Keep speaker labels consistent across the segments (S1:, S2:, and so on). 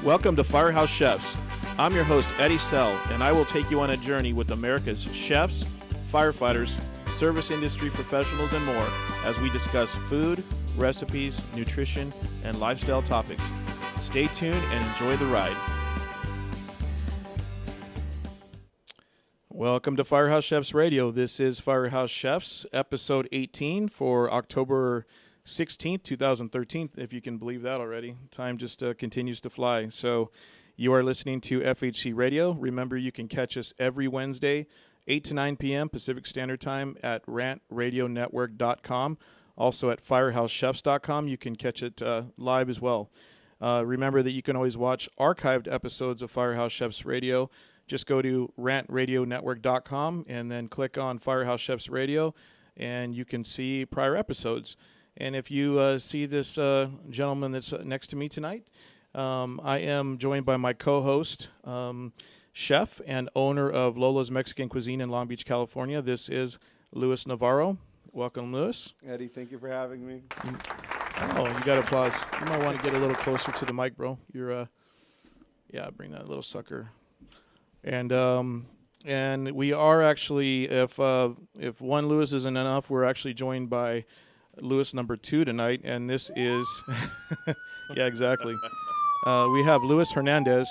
S1: Welcome to FireHouse Chefs. I'm your host, Eddie Sell, and I will take you on a journey with America's chefs, firefighters, service industry professionals, and more as we discuss food, recipes, nutrition, and lifestyle topics. Stay tuned and enjoy the ride. Welcome to FireHouse Chefs Radio. This is FireHouse Chefs, episode 18 for October 16th, 2013, if you can believe that already. Time just continues to fly. So you are listening to FHC Radio. Remember, you can catch us every Wednesday, 8 to 9 p.m. Pacific Standard Time at rantradionetwork.com. Also at firehousechefs.com. You can catch it live as well. Remember that you can always watch archived episodes of FireHouse Chefs Radio. Just go to rantradionetwork.com and then click on FireHouse Chefs Radio, and you can see prior episodes. And if you see this gentleman that's next to me tonight, I am joined by my co-host, chef and owner of Lola's Mexican Cuisine in Long Beach, California. This is Luis Navarro. Welcome, Luis.
S2: Eddie, thank you for having me.
S1: Oh, you got applause. You might want to get a little closer to the mic, bro. You're, yeah, bring that little sucker. And we are actually, if one Luis isn't enough, we're actually joined by Luis number 2 tonight, and this is yeah, exactly. We have Luis Hernandez,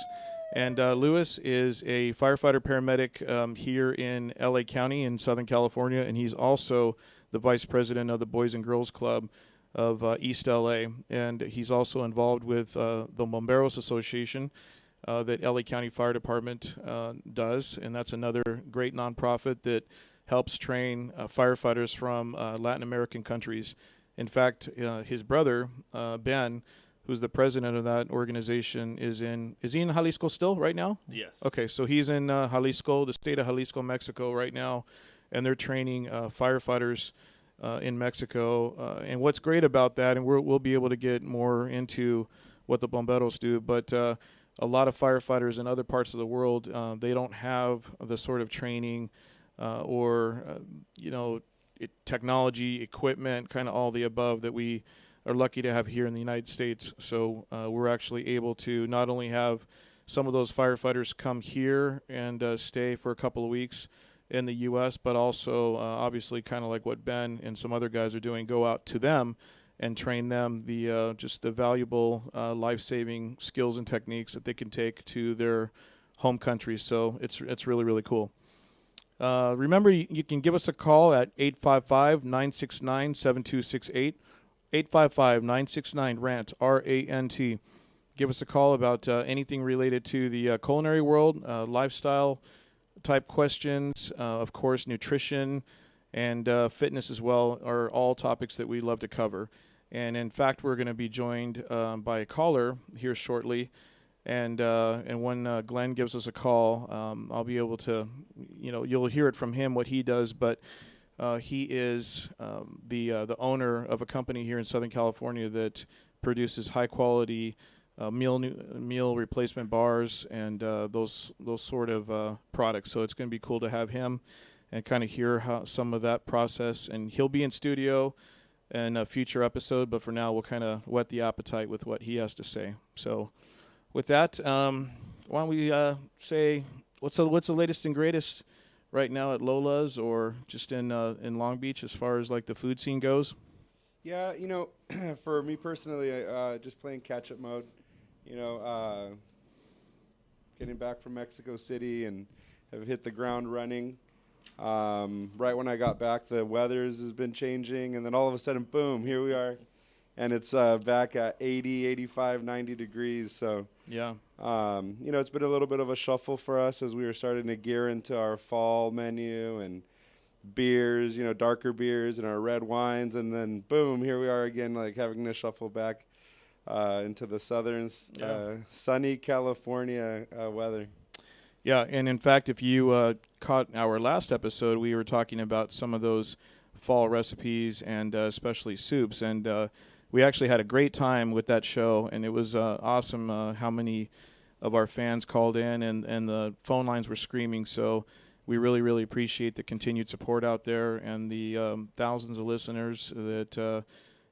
S1: and Luis is a firefighter paramedic here in LA County in Southern California, and he's also the vice president of the Boys and Girls Club of East LA, and he's also involved with the Bomberos Association that LA County Fire Department does, and that's another great nonprofit that helps train firefighters from Latin American countries. In fact, his brother, Ben, who's the president of that organization, is he in Jalisco still right now?
S3: Yes.
S1: Okay, so he's in Jalisco, the state of Jalisco, Mexico right now, and they're training firefighters in Mexico. And what's great about that, and we'll be able to get more into what the Bomberos do, but a lot of firefighters in other parts of the world, they don't have the sort of training technology, equipment, kind of all the above that we are lucky to have here in the United States. So we're actually able to not only have some of those firefighters come here and stay for a couple of weeks in the U.S., but also obviously kind of like what Ben and some other guys are doing, go out to them and train them the just the valuable life-saving skills and techniques that they can take to their home countries. So it's really, really cool. Remember, you can give us a call at 855-969-7268, 855-969-RANT, R-A-N-T. Give us a call about anything related to the culinary world, lifestyle-type questions, of course, nutrition, and fitness as well are all topics that we love to cover. And, in fact, we're going to be joined by a caller here shortly. And when Glenn gives us a call, I'll be able to, you'll hear it from him what he does. But he is the owner of a company here in Southern California that produces high quality meal replacement bars and those sort of products. So it's going to be cool to have him and kind of hear how some of that process. And he'll be in studio in a future episode. But for now, we'll kind of whet the appetite with what he has to say. So. With that, why don't we say what's the latest and greatest right now at Lola's or just in Long Beach as far as like the food scene goes?
S2: Yeah, for me personally, just playing catch-up mode. Getting back from Mexico City and have hit the ground running. Right when I got back, the weather has been changing, and then all of a sudden, boom, here we are. And it's back at 80, 85, 90 degrees. So,
S1: yeah,
S2: it's been a little bit of a shuffle for us as we were starting to gear into our fall menu and beers, darker beers and our red wines. And then, boom, here we are again, like having to shuffle back into the southern, sunny California weather.
S1: Yeah, and in fact, if you caught our last episode, we were talking about some of those fall recipes and especially soups. And we actually had a great time with that show, and it was awesome how many of our fans called in, and the phone lines were screaming. So we really, really appreciate the continued support out there and the thousands of listeners that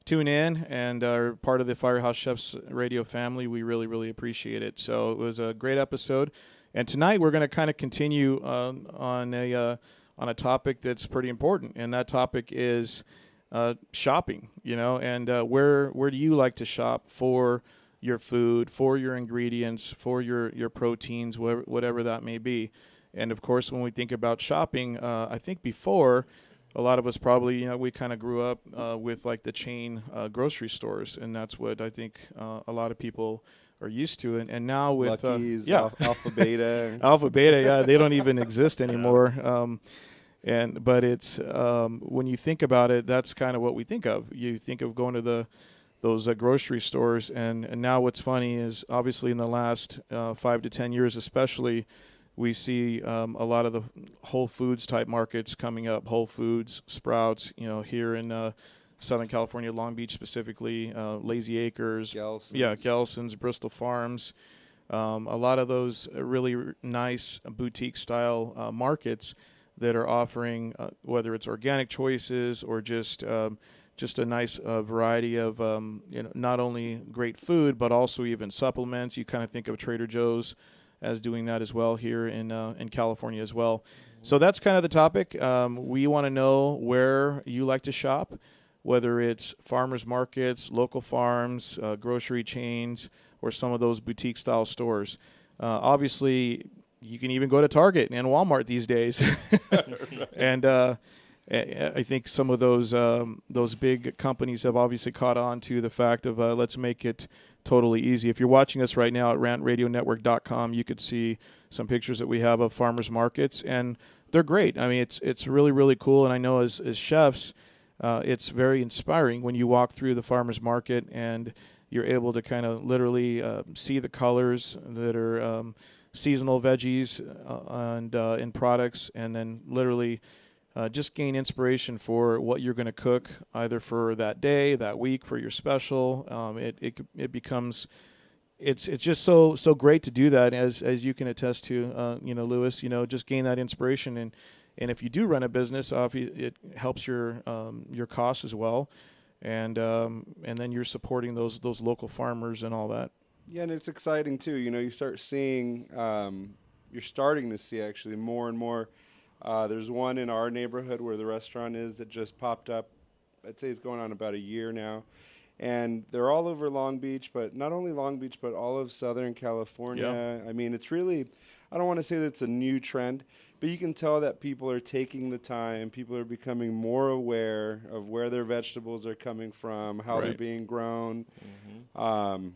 S1: tune in and are part of the Firehouse Chefs radio family, we really, really appreciate it. So it was a great episode. And tonight we're going to kind of continue on a topic that's pretty important, and that topic is shopping. And where do you like to shop for your food, for your ingredients, for your proteins, whatever that may be. And of course, when we think about shopping, I think before, a lot of us probably, we kind of grew up with like the chain grocery stores, and that's what I think a lot of people are used to. And now with
S2: Lucky's, Alpha Beta.
S1: Alpha Beta, yeah, they don't even exist anymore. But it's when you think about it, that's kind of what we think of. You think of going to those grocery stores, and now what's funny is obviously in the last 5 to 10 years, especially, we see a lot of the Whole Foods type markets coming up. Whole Foods, Sprouts, here in Southern California, Long Beach specifically, Lazy Acres, Gelson's, Bristol Farms. A lot of those really nice boutique style markets that are offering whether it's organic choices or just a nice variety of not only great food but also even supplements. You kind of think of Trader Joe's as doing that as well here in California as well. So that's kind of the topic. We want to know where you like to shop, whether it's farmers markets, local farms, grocery chains, or some of those boutique style stores. Obviously, you can even go to Target and Walmart these days. And I think some of those big companies have obviously caught on to the fact of let's make it totally easy. If you're watching us right now at rantradionetwork.com, you could see some pictures that we have of farmers markets, and they're great. I mean, it's really, really cool. And I know as chefs, it's very inspiring when you walk through the farmers market and you're able to kind of literally see the colors that are seasonal veggies and products, and then literally just gain inspiration for what you're going to cook, either for that day, that week, for your special. It becomes, it's just so great to do that, as you can attest to, Lewis. Just gain that inspiration, and if you do run a business, it helps your costs as well, and then you're supporting those local farmers and all that.
S2: Yeah, and it's exciting too. You start seeing, you're starting to see actually more and more. There's one in our neighborhood where the restaurant is that just popped up. I'd say it's going on about a year now. And they're all over Long Beach, but not only Long Beach, but all of Southern California. Yeah. I mean, it's really, I don't want to say that it's a new trend, but you can tell that people are taking the time. People are becoming more aware of where their vegetables are coming from, how they're being grown. Mm-hmm.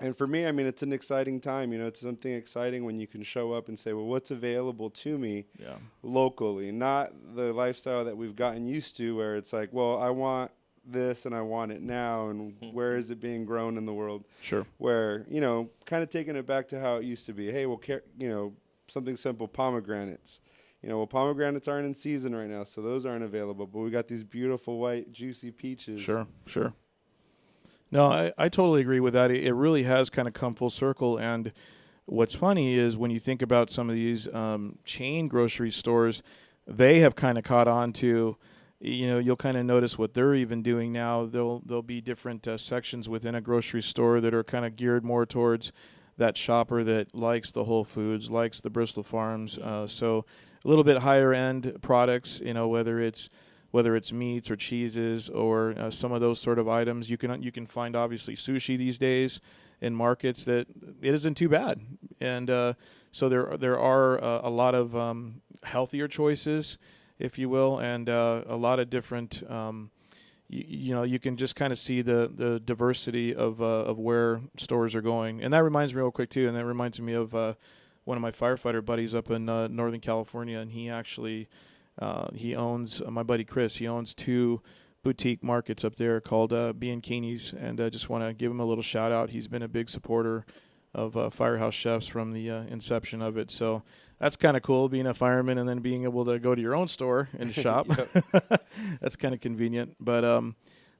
S2: And for me, I mean, it's an exciting time. It's something exciting when you can show up and say, well, what's available to me locally? Not the lifestyle that we've gotten used to where it's like, well, I want this and I want it now, and where is it being grown in the world? Sure. Where, kind of taking it back to how it used to be. Hey, well, something simple, pomegranates. Pomegranates aren't in season right now, so those aren't available. But we got these beautiful white, juicy peaches. Sure.
S1: No, I totally agree with that. It really has kind of come full circle. And what's funny is when you think about some of these chain grocery stores, they have kind of caught on to, you'll kind of notice what they're even doing now. There'll be different sections within a grocery store that are kind of geared more towards that shopper that likes the Whole Foods, likes the Bristol Farms. So a little bit higher end products, whether it's meats or cheeses or some of those sort of items. You can find obviously sushi these days in markets that it isn't too bad, and so there are a lot of healthier choices, if you will, and a lot of different. You can just kind of see the diversity of where stores are going, and that reminds me real quick too, and that reminds me of one of my firefighter buddies up in Northern California, and he actually. He owns, my buddy Chris, he owns 2 boutique markets up there called B and Keeney's, and I just want to give him a little shout out. He's been a big supporter of Firehouse Chefs from the inception of it. So that's kind of cool, being a fireman and then being able to go to your own store and shop. That's kind of convenient. But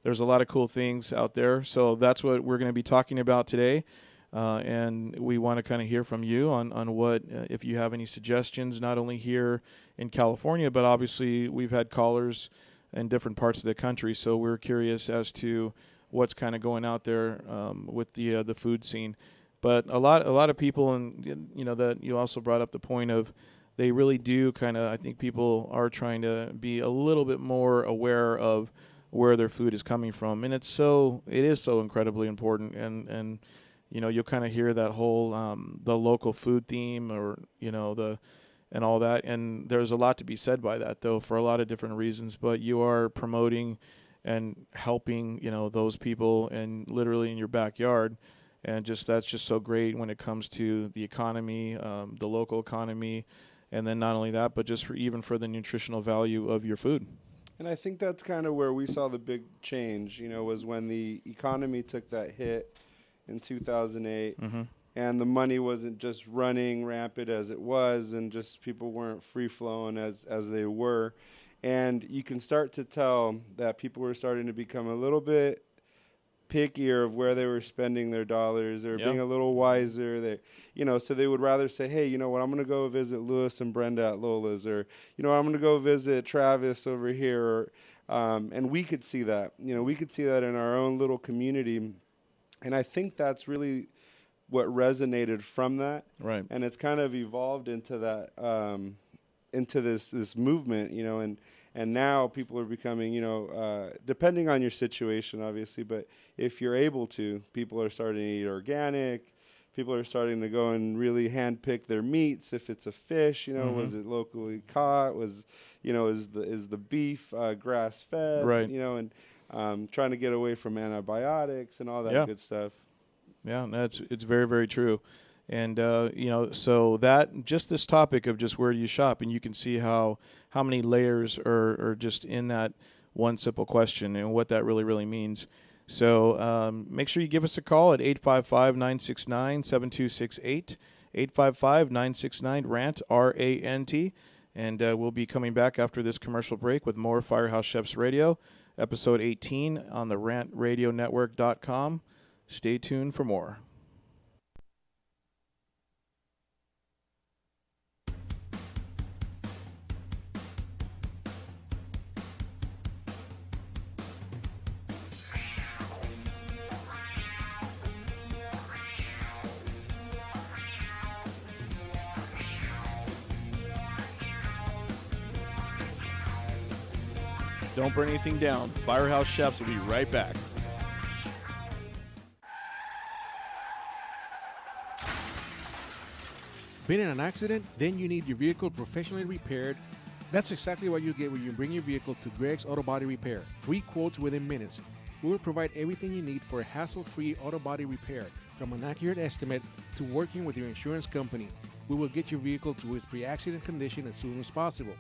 S1: there's a lot of cool things out there. So that's what we're going to be talking about today. And we want to kind of hear from you on what, if you have any suggestions, not only here in California, but obviously we've had callers in different parts of the country. So we're curious as to what's kind of going out there with the food scene. But a lot of people, and that you also brought up the point of, they really do kind of, I think people are trying to be a little bit more aware of where their food is coming from, and it is so incredibly important. And you'll kind of hear that whole the local food theme, or and all that. And there's a lot to be said by that, though, for a lot of different reasons. But you are promoting and helping those people, and literally in your backyard. And that's just so great when it comes to the economy, the local economy. And then not only that, but just even for the nutritional value of your food.
S2: And I think that's kind of where we saw the big change, was when the economy took that hit in 2008, and the money wasn't just running rampant as it was, and just people weren't free-flowing as they were. And you can start to tell that people were starting to become a little bit pickier of where they were spending their dollars. They were being a little wiser. So they would rather say, hey, you know what, I'm going to go visit Lewis and Brenda at Lola's, or, I'm going to go visit Travis over here. And we could see that. We could see that in our own little community. And I think that's really what resonated from that.
S1: Right.
S2: And it's kind of evolved into that, into this movement, and now people are becoming, depending on your situation, obviously, but if you're able to, people are starting to eat organic. People are starting to go and really handpick their meats. If it's a fish, was it locally caught? Is the beef grass fed?
S1: Right.
S2: And trying to get away from antibiotics and all that good stuff.
S1: Yeah, it's very, very true. And, so that just this topic of just where do you shop, and you can see how many layers are just in that one simple question and what that really, really means. So make sure you give us a call at 855-969-7268, 855-969-RANT, R-A-N-T. And we'll be coming back after this commercial break with more Firehouse Chefs Radio, episode 18 on the rantradionetwork.com. Stay tuned for more. Don't burn anything down. Firehouse Chefs will be right back.
S3: Been in an accident? Then you need your vehicle professionally repaired. That's exactly what you get when you bring your vehicle to Greg's Auto Body Repair. Free quotes within minutes. We will provide everything you need for a hassle-free auto body repair, from an accurate estimate to working with your insurance company. We will get your vehicle to its pre-accident condition as soon as possible.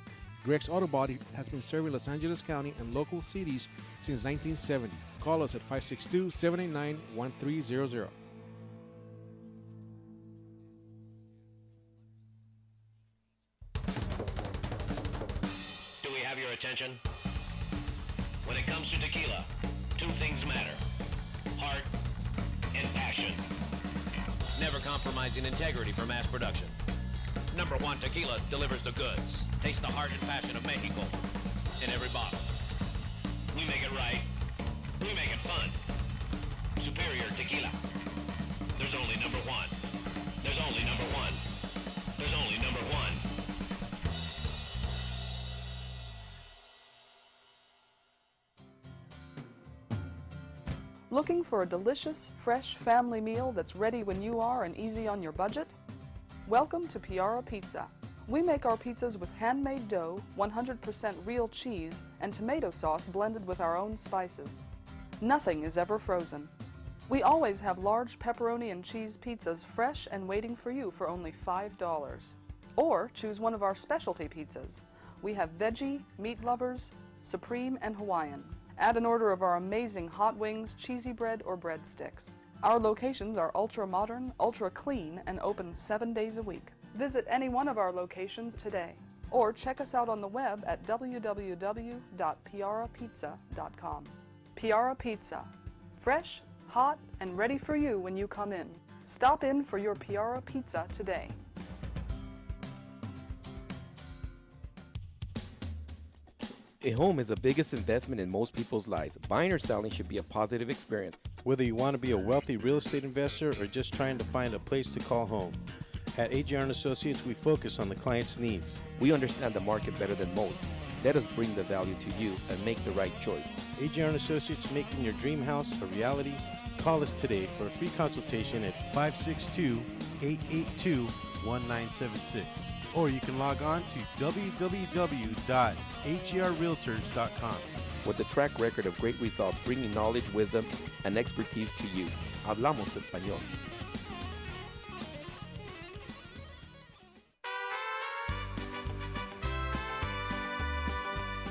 S3: Greg's Auto Body has been serving Los Angeles County and local cities since 1970. Call us at 562-789-1300.
S4: Do we have your attention? When it comes to tequila, two things matter: heart and passion. Never compromising integrity for mass production. Number one Tequila delivers the goods. Taste the heart and passion of Mexico in every bottle. We make it right. We make it fun. Superior Tequila. There's only number one. There's only number one. There's only number one.
S5: Looking for a delicious, fresh family meal that's ready when you are and easy on your budget? Welcome to Piara Pizza. We make our pizzas with handmade dough, 100% real cheese, and tomato sauce blended with our own spices. Nothing is ever frozen. We always have large pepperoni and cheese pizzas fresh and waiting for you for only $5. Or choose one of our specialty pizzas. We have veggie, meat lovers, supreme, and Hawaiian. Add an order of our amazing hot wings, cheesy bread, or breadsticks. Our locations are ultra-modern, ultra-clean, and open 7 days a week. Visit any one of our locations today, or check us out on the web at www.piarapizza.com. Piara Pizza. Fresh, hot, and ready for you when you come in. Stop in for your Piara Pizza today.
S6: A home is the biggest investment in most people's lives. Buying or selling should be a positive experience.
S7: Whether you want to be a wealthy real estate investor or just trying to find a place to call home, at AJR & Associates, we focus on the client's needs.
S6: We understand the market better than most. Let us bring the value to you and make the right choice.
S7: AJR & Associates, making your dream house a reality. Call us today for a free consultation at 562-882-1976. Or you can log on to www.hrrealtors.com.
S6: With a track record of great results, bringing knowledge, wisdom, and expertise to you. Hablamos español.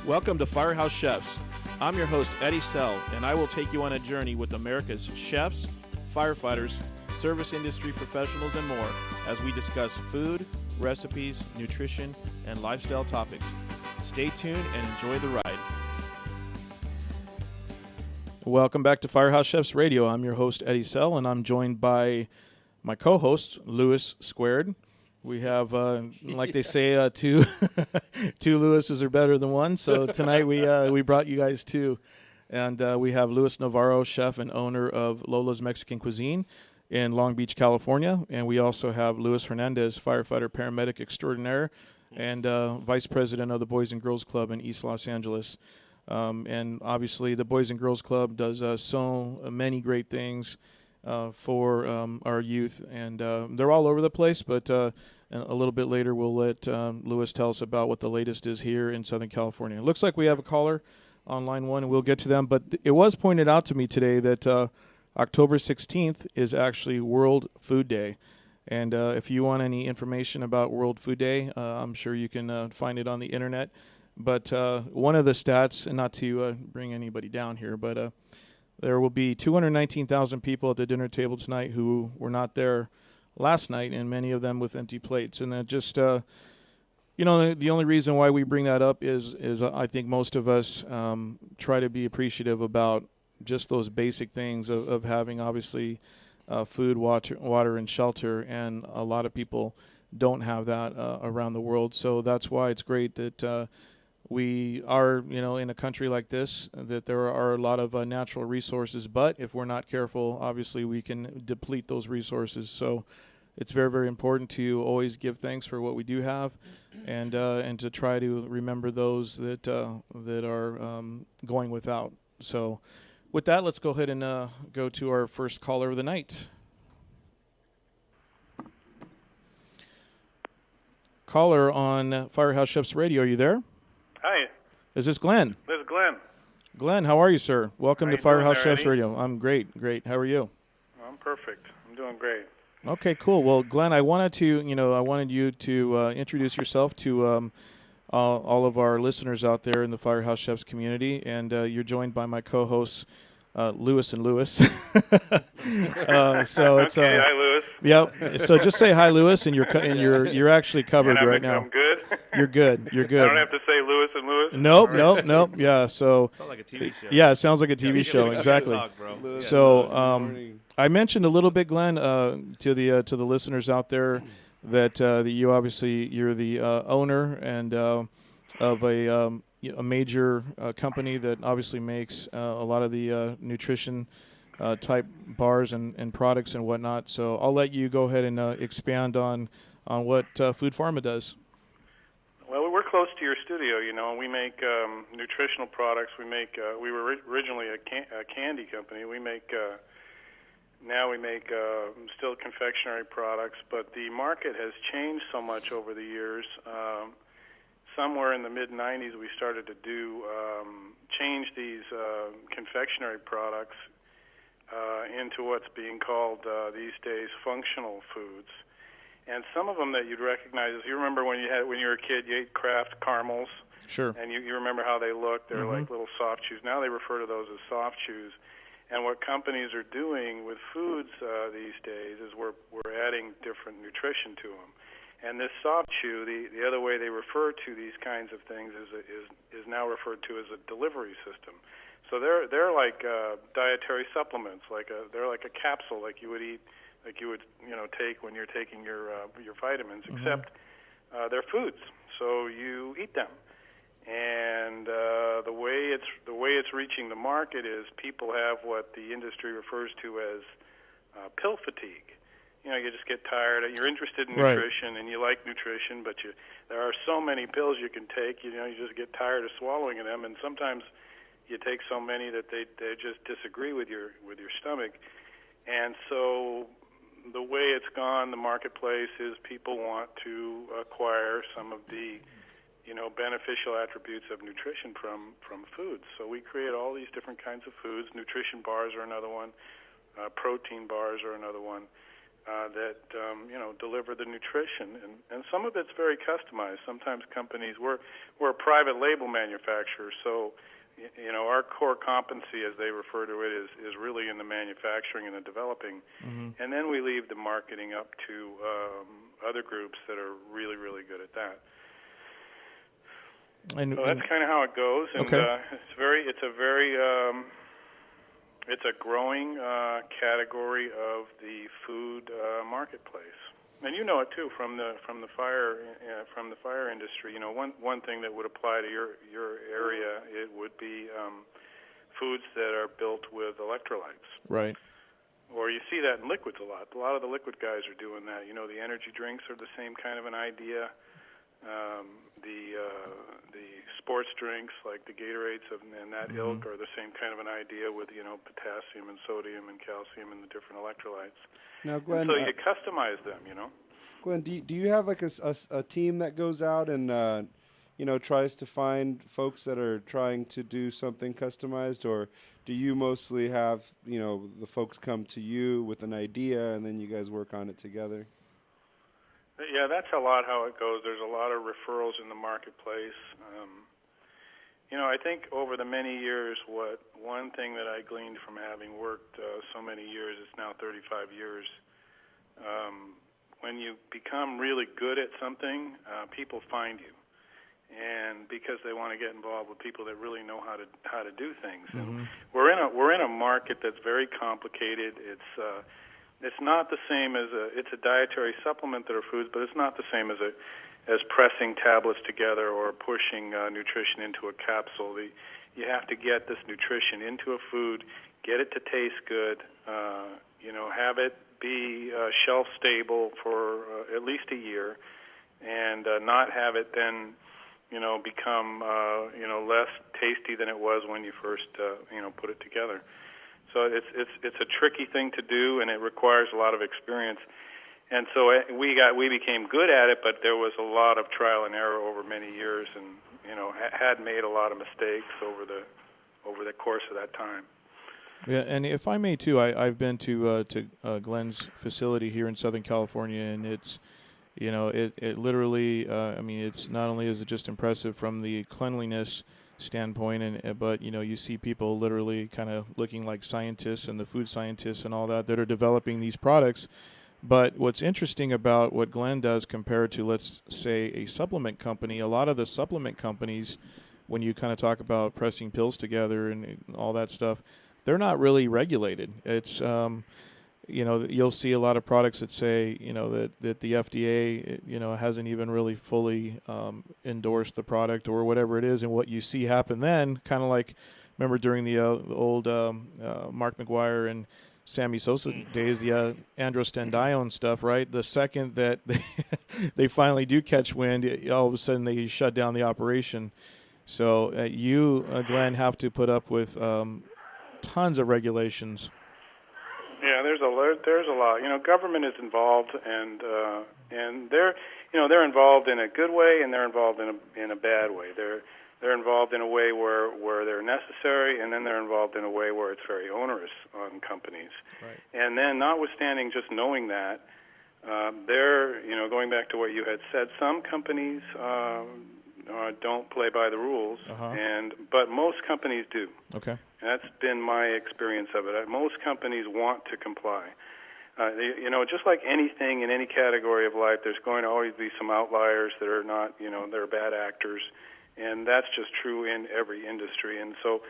S1: Welcome to FireHouse Chefs. I'm your host, Eddie Sell, and I will take you on a journey with America's chefs, firefighters, service industry professionals, and more as we discuss food, recipes, nutrition, and lifestyle topics. Stay tuned and enjoy the ride. Welcome back to FireHouse Chefs Radio. I'm your host, Eddie Sell, and I'm joined by my co-host, Louis Squared. We have, like they say, two Lewises are better than one. So tonight we brought you guys two. And we have Luis Navarro, chef and owner of Lola's Mexican Cuisine in Long Beach, California. And we also have Luis Hernandez, firefighter paramedic extraordinaire and vice president of the Boys and Girls Club in East Los Angeles. And obviously the Boys and Girls Club does so many great things for our youth. And they're all over the place, but and a little bit later we'll let Luis tell us about what the latest is here in Southern California. It looks like we have a caller on line one, and we'll get to them. But it was pointed out to me today that October 16th is actually World Food Day. And if you want any information about World Food Day, I'm sure you can find it on the internet. But one of the stats, and not to bring anybody down here, but there will be 219,000 people at the dinner table tonight who were not there last night, and many of them with empty plates. And that just, the only reason why we bring that up is I think most of us try to be appreciative about just those basic things of having, obviously, food, water, and shelter. And a lot of people don't have that around the world. So that's why it's great that we are, in a country like this, that there are a lot of natural resources. But if we're not careful, obviously we can deplete those resources. So it's very, very important to always give thanks for what we do have, and to try to remember those that are going without. So with that, let's go ahead and go to our first caller of the night. Caller on Firehouse Chefs Radio, are you there?
S8: Hi.
S1: Is this Glenn?
S8: This is Glenn.
S1: Glenn, how are you, sir? Welcome
S8: How
S1: to
S8: you doing
S1: Firehouse
S8: there,
S1: Chefs
S8: Eddie?
S1: Radio. I'm great. How are you?
S8: I'm perfect. I'm doing great.
S1: Okay, cool. Well, Glenn, I wanted you to introduce yourself to all of our listeners out there in the Firehouse Chefs community, and you're joined by my co-hosts, Louis and Louis. So it's
S8: okay, hi, Louis.
S1: Yep. So just say hi, Louis, and you're actually covered
S8: And
S1: right now.
S8: I'm good.
S1: You're good. You're good.
S8: I don't have to say Louis and Louis.
S1: Nope. Yeah. So.
S9: Sounds like a TV show.
S1: Yeah, it sounds like a TV show. Exactly.
S9: Talk, bro.
S1: So I mentioned a little bit, Glenn, to the listeners out there that you're the owner and of a major company that obviously makes a lot of the nutrition type bars and products and whatnot. So I'll let you go ahead and expand on what Food Pharma does.
S8: Well, we're close to your studio, and we make nutritional products. We were originally a candy company. Now we make still confectionery products, but the market has changed so much over the years. Somewhere in the mid-'90s, we started to change these confectionery products into what's being called these days functional foods. And some of them that you'd recognize, you remember when you were a kid, you ate Kraft caramels.
S1: Sure.
S8: And you remember how they looked. They're like little soft chews. Now they refer to those as soft chews. And what companies are doing with foods these days is we're adding different nutrition to them. And this soft chew, the other way they refer to these kinds of things is now referred to as a delivery system. So they're like dietary supplements. They're like a capsule, like you would eat, like you would take when you're taking your vitamins. Except they're foods, so you eat them. And the way it's reaching the market is people have what the industry refers to as pill fatigue. You know, you just get tired. You're interested in nutrition and you like nutrition, but there are so many pills you can take. You know, you just get tired of swallowing them, and sometimes you take so many that they just disagree with your stomach. And so the way it's gone, the marketplace is people want to acquire some of the beneficial attributes of nutrition from foods. So we create all these different kinds of foods. Nutrition bars are another one. Protein bars are another one that deliver the nutrition. And some of it's very customized. Sometimes companies, we're a private label manufacturer, so our core competency, as they refer to it, is really in the manufacturing and the developing. Mm-hmm. And then we leave the marketing up to other groups that are really, really good at that. So that's kind of how it goes, and it's a growing category of the food marketplace, and you know it too from the fire industry. You know, one thing that would apply to your area, it would be foods that are built with electrolytes. Right. Or you see that in liquids a lot. A lot of the liquid guys are doing that. You know, the energy drinks are the same kind of an idea. The sports drinks like the Gatorades and that ilk are the same kind of an idea with potassium and sodium and calcium and the different electrolytes.
S2: Now, Glenn,
S8: and so you customize them.
S2: Glenn, do you have like a team that goes out and tries to find folks that are trying to do something customized, or do you mostly have the folks come to you with an idea and then you guys work on it together?
S8: Yeah, that's a lot how it goes. There's a lot of referrals in the marketplace. I think over the many years, one thing that I gleaned from having worked so many years, it's now 35 years, when you become really good at something, people find you, and because they want to get involved with people that really know how to do things. Mm-hmm. And we're in a market that's very complicated. It's not the same as it's a dietary supplement that are foods, but it's not the same as pressing tablets together or pushing nutrition into a capsule. You have to get this nutrition into a food, get it to taste good, have it be shelf stable for at least a year, and not have it then become less tasty than it was when you first put it together. So it's a tricky thing to do, and it requires a lot of experience. And so we became good at it, but there was a lot of trial and error over many years, and had made a lot of mistakes over the course of that time.
S1: Yeah, and if I may too, I've been to Glenn's facility here in Southern California, and it's it literally it's not only is it just impressive from the cleanliness standpoint, but you see people literally kind of looking like scientists and the food scientists and all that are developing these products. But what's interesting about what Glenn does compared to, let's say, a supplement company, a lot of the supplement companies, when you kind of talk about pressing pills together and all that stuff, they're not really regulated. It's you'll see a lot of products that say that the FDA hasn't even really fully endorsed the product or whatever it is, and what you see happen then, kind of like remember during the old Mark McGuire and Sammy Sosa days, the androstenedione stuff, right? The second that they finally do catch wind, all of a sudden they shut down the operation. So you, Glenn, have to put up with tons of regulations.
S8: Yeah, there's a lot. Government is involved, and they're involved in a good way, and they're involved in a bad way. They're involved in a way where they're necessary, and then they're involved in a way where it's very onerous on companies. Right. And then, notwithstanding just knowing that, they're going back to what you had said. Some companies don't play by the rules, but most companies do. Okay. And that's been my experience of it. Most companies want to comply. Just like anything in any category of life, there's going to always be some outliers that are not, they're bad actors, and that's just true in every industry. And so,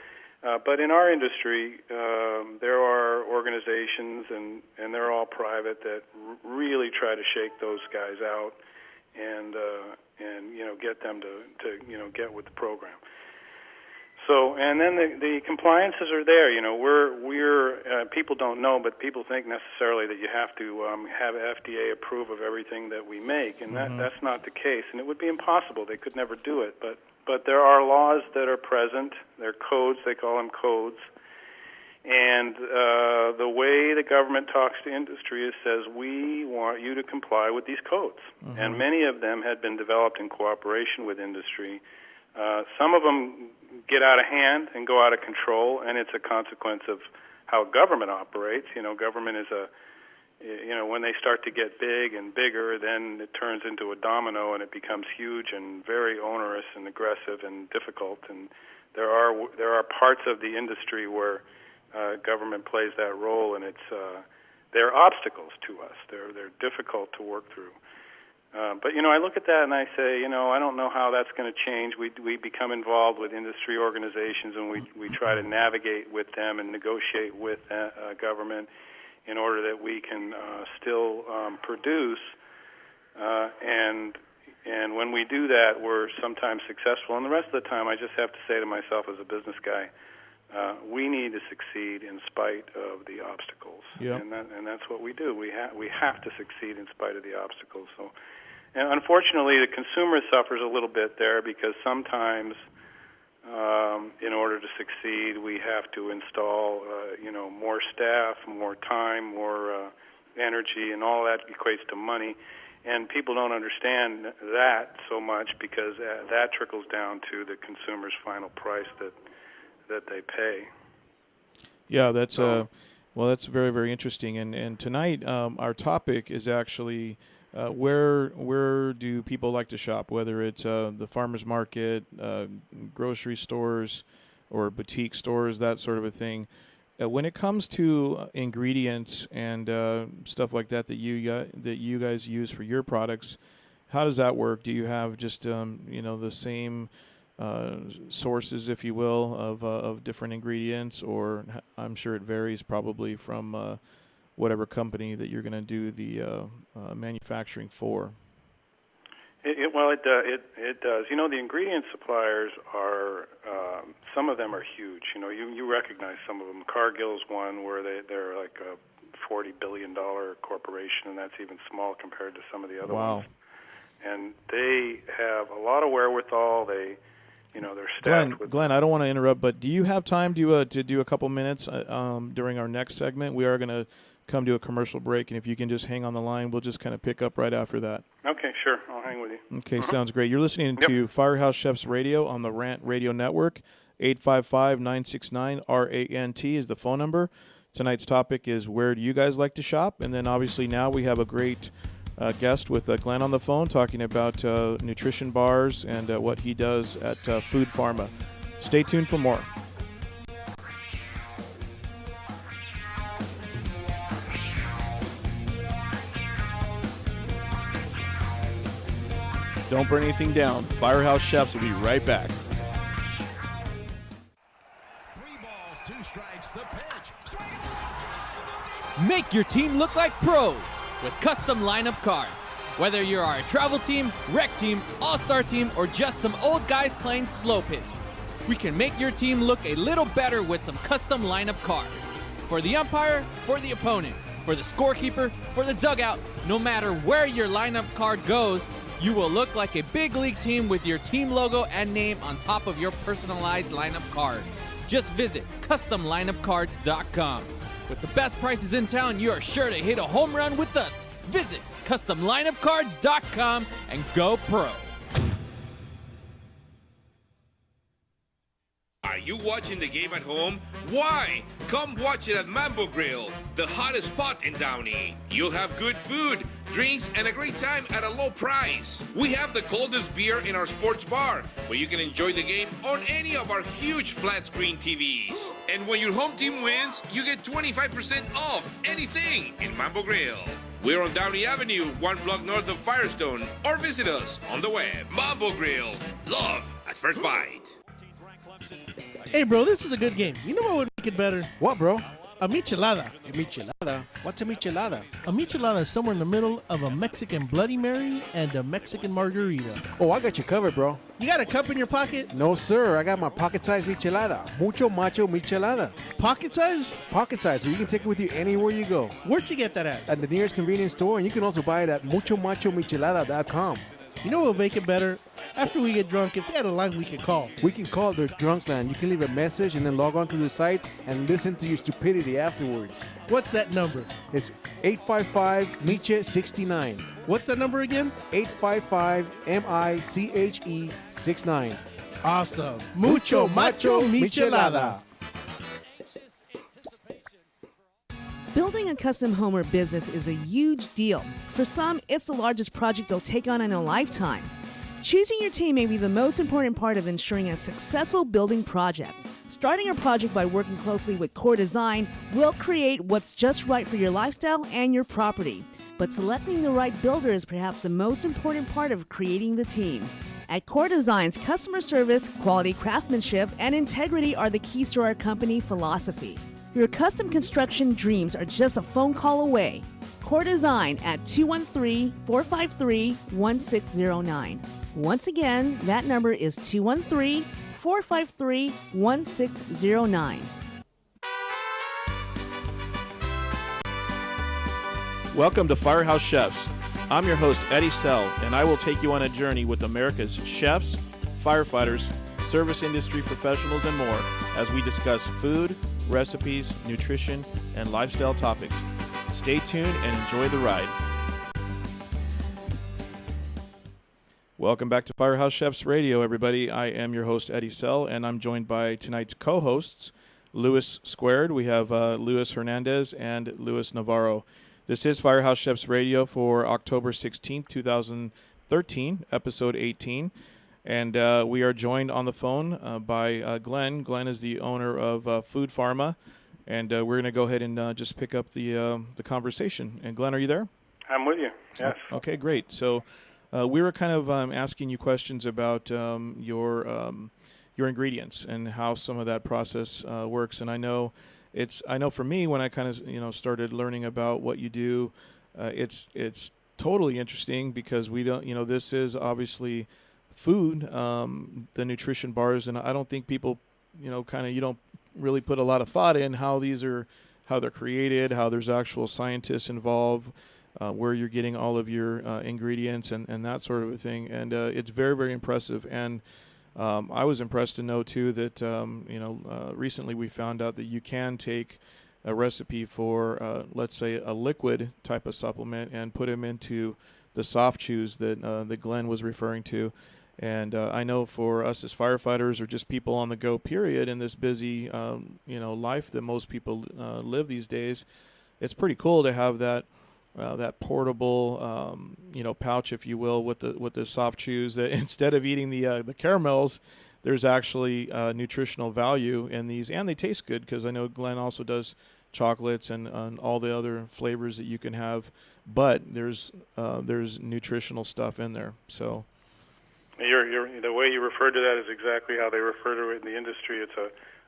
S8: but in our industry, there are organizations, and they're all private, that really try to shake those guys out. and get them to get with the program. So, and then the compliances are there. We're people don't know, but people think necessarily that you have to have FDA approve of everything that we make, and that's not the case. And it would be impossible; they could never do it. But there are laws that are present. They're codes; they call them codes. And the way the government talks to industry is says, we want you to comply with these codes. And many of them had been developed in cooperation with industry. Some of them get out of hand and go out of control, and it's a consequence of how government operates. Government is when they start to get big and bigger, then it turns into a domino, and it becomes huge and very onerous and aggressive and difficult. And there are parts of the industry where government plays that role, and they're obstacles to us. They're difficult to work through. But I look at that and I say, I don't know how that's going to change. We become involved with industry organizations, and we try to navigate with them and negotiate with government in order that we can still produce. And when we do that, we're sometimes successful. And the rest of the time, I just have to say to myself as a business guy, we need to succeed in spite of the obstacles, and that's what we do. We have to succeed in spite of the obstacles. So, and unfortunately, the consumer suffers a little bit there because sometimes, in order to succeed, we have to install, more staff, more time, more energy, and all that equates to money. And people don't understand that so much because that trickles down to the consumer's final price that they pay.
S1: Yeah, that's that's very, very interesting. And tonight our topic is actually where do people like to shop, whether it's the farmers market, grocery stores, or boutique stores, that sort of a thing. When it comes to ingredients and stuff like that you guys use for your products, how does that work? Do you have just the same sources, if you will, of different ingredients, or I'm sure it varies probably from whatever company that you're going to do the manufacturing for?
S8: It does. The ingredient suppliers are some of them are huge. You recognize some of them. Cargill's one where they're like a $40 billion corporation, and that's even small compared to some of the other ones. And they have a lot of wherewithal. They're staffed with...
S1: Glenn, I don't want to interrupt, but do you have time to do a couple minutes during our next segment? We are going to come to a commercial break, and if you can just hang on the line, we'll just kind of pick up right after that.
S8: Okay, sure. I'll hang with you.
S1: Okay, sounds great. You're listening to Firehouse Chefs Radio on the Rant Radio Network. 855-969-RANT is the phone number. Tonight's topic is where do you guys like to shop? And then obviously now we have a great guest with Glenn on the phone talking about nutrition bars and what he does at Food Pharma. Stay tuned for more. Don't burn anything down. Firehouse Chefs will be right back.
S9: 3 balls, 2 strikes, the pitch.
S10: Make your team look like pros with custom lineup cards. Whether you are a travel team, rec team, all-star team, or just some old guys playing slow pitch, we can make your team look a little better with some custom lineup cards. For the umpire, for the opponent, for the scorekeeper, for the dugout, no matter where your lineup card goes, you will look like a big league team with your team logo and name on top of your personalized lineup card. Just visit CustomLineupCards.com. With the best prices in town, you are sure to hit a home run with us. Visit CustomLineupCards.com and go pro.
S11: Are you watching the game at home? Why? Come watch it at Mambo Grill, the hottest spot in Downey. You'll have good food, drinks, and a great time at a low price. We have the coldest beer in our sports bar, where you can enjoy the game on any of our huge flat screen TVs. And when your home team wins, you get 25% off anything in Mambo Grill. We're on Downey Avenue, 1 block north of Firestone, or visit us on the web. Mambo Grill, love at first bite.
S12: Hey, bro, this is a good game. You know what would make it better?
S3: What, bro?
S12: A michelada.
S3: A michelada? What's a michelada?
S12: A michelada is somewhere in the middle of a Mexican Bloody Mary and a Mexican margarita.
S3: Oh, I got you covered, bro.
S12: You got a cup in your pocket?
S3: No, sir. I got my pocket-sized michelada. Mucho macho michelada.
S12: Pocket size?
S3: Pocket size, so you can take it with you anywhere you go.
S12: Where'd you get that at?
S3: At the nearest convenience store, and you can also buy it at muchomachomichelada.com.
S12: You know what will make it better? After we get drunk, if they had a line we can call.
S3: We can call their drunk line. You can leave a message and then log on to the site and listen to your stupidity afterwards.
S12: What's that number?
S3: It's 855-MICHE-69.
S12: What's that number again?
S3: 855-MICHE-69.
S12: Awesome. Mucho macho michelada.
S13: Building a custom home or business is a huge deal. For some, it's the largest project they'll take on in a lifetime. Choosing your team may be the most important part of ensuring a successful building project. Starting a project by working closely with Core Design will create what's just right for your lifestyle and your property. But selecting the right builder is perhaps the most important part of creating the team. At Core Design's customer service, quality craftsmanship, and integrity are the keys to our company philosophy. Your custom construction dreams are just a phone call away. Core Design at 213-453-1609. Once again, that number is 213-453-1609.
S1: Welcome to FireHouse Chefs. I'm your host, Eddie Sell, and I will take you on a journey with America's chefs, firefighters, service industry professionals, and more as we discuss food, recipes, nutrition, and lifestyle topics. Stay tuned and enjoy the ride. Welcome back to FireHouse Chefs Radio, everybody. I am your host, Eddie Sell, and I'm joined by tonight's co-hosts, Luis Squared. We have Luis Hernandez and Luis Navarro. This is FireHouse Chefs Radio for October 16th, 2013, episode 18. And we are joined on the phone by Glenn. Glenn is the owner of Food Pharma, and we're going to go ahead and just pick up the conversation. And Glenn, are you there?
S8: I'm with you, yes.
S1: Okay, great. So we were kind of asking you questions about your ingredients and how some of that process works. And I know for me, when I kind of started learning about what you do, it's totally interesting because we don't this is obviously food, the nutrition bars, and I don't think people, you don't really put a lot of thought in how they're created, how there's actual scientists involved, where you're getting all of your ingredients and that sort of a thing. And it's very, very impressive. And I was impressed to know too that recently we found out that you can take a recipe for let's say a liquid type of supplement and put them into the soft chews that Glenn was referring to. And I know for us as firefighters or just people on the go, period, in this busy, life that most people live these days, it's pretty cool to have that portable, pouch, if you will, with the soft chews. That instead of eating the caramels, there's actually nutritional value in these, and they taste good because I know Glenn also does chocolates and all the other flavors that you can have. But there's nutritional stuff in there, so.
S8: The way you refer to that is exactly how they refer to it in the industry. It's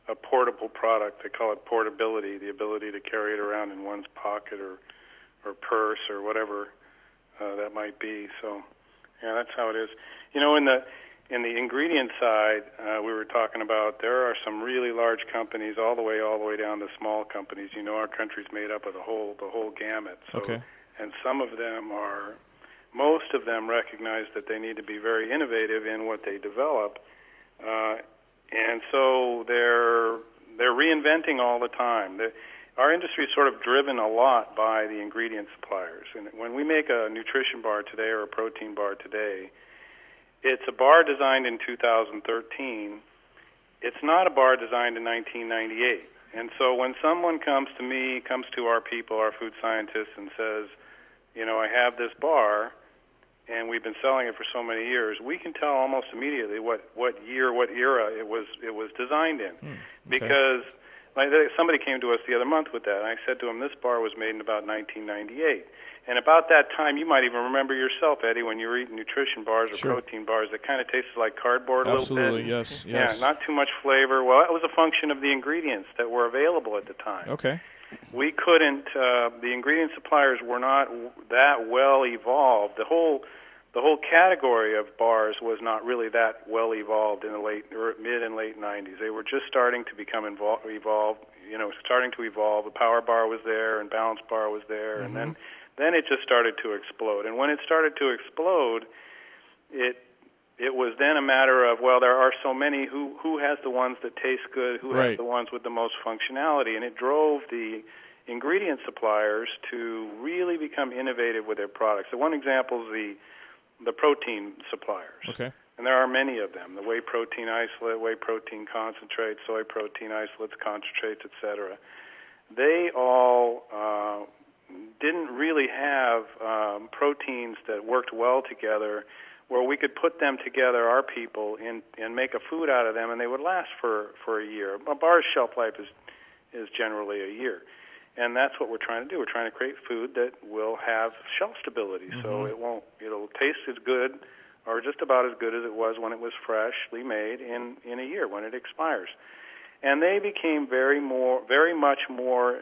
S8: a portable product. They call it portability, the ability to carry it around in one's pocket or purse or whatever that might be. So, yeah, that's how it is. In the ingredient side, we were talking about there are some really large companies all the way down to small companies. Our country's made up of the whole gamut. So,
S1: okay.
S8: And most of them recognize that they need to be very innovative in what they develop, and so they're reinventing all the time. Our industry is sort of driven a lot by the ingredient suppliers, and when we make a nutrition bar today or a protein bar today, it's a bar designed in 2013. It's not a bar designed in 1998. And so when someone comes to our people, our food scientists, and says, I have this bar, and we've been selling it for so many years, we can tell almost immediately what year, what era it was designed in.
S1: Okay.
S8: Because somebody came to us the other month with that, and I said to him, this bar was made in about 1998. And about that time, you might even remember yourself, Eddie, when you were eating nutrition bars or
S1: Sure.
S8: protein bars that kind of tasted like cardboard a little bit.
S1: Absolutely, yes.
S8: Yeah, not too much flavor. Well, that was a function of the ingredients that were available at the time.
S1: Okay.
S8: we couldn't. The ingredient suppliers were not that well evolved. The whole category of bars was not really that well evolved in the mid and late 90s. They were just starting to become evolved. Starting to evolve. The Power Bar was there, and Balance Bar was there, and then it just started to explode. And when it started to explode, it was then a matter of, well, there are so many. Who has the ones that taste good? Who has the ones with the most functionality? And it drove the ingredient suppliers to really become innovative with their products. So one example is the protein suppliers.
S1: Okay.
S8: And there are many of them: the whey protein isolate, whey protein concentrate, soy protein isolates, concentrates, etc. They all didn't really have proteins that worked well together, where we could put them together, our people, and make a food out of them, and they would last for a year. A bar's shelf life is generally a year. And that's what we're trying to do. We're trying to create food that will have shelf stability, so it'll taste as good or just about as good as it was when it was freshly made in a year when it expires. And they became they're much more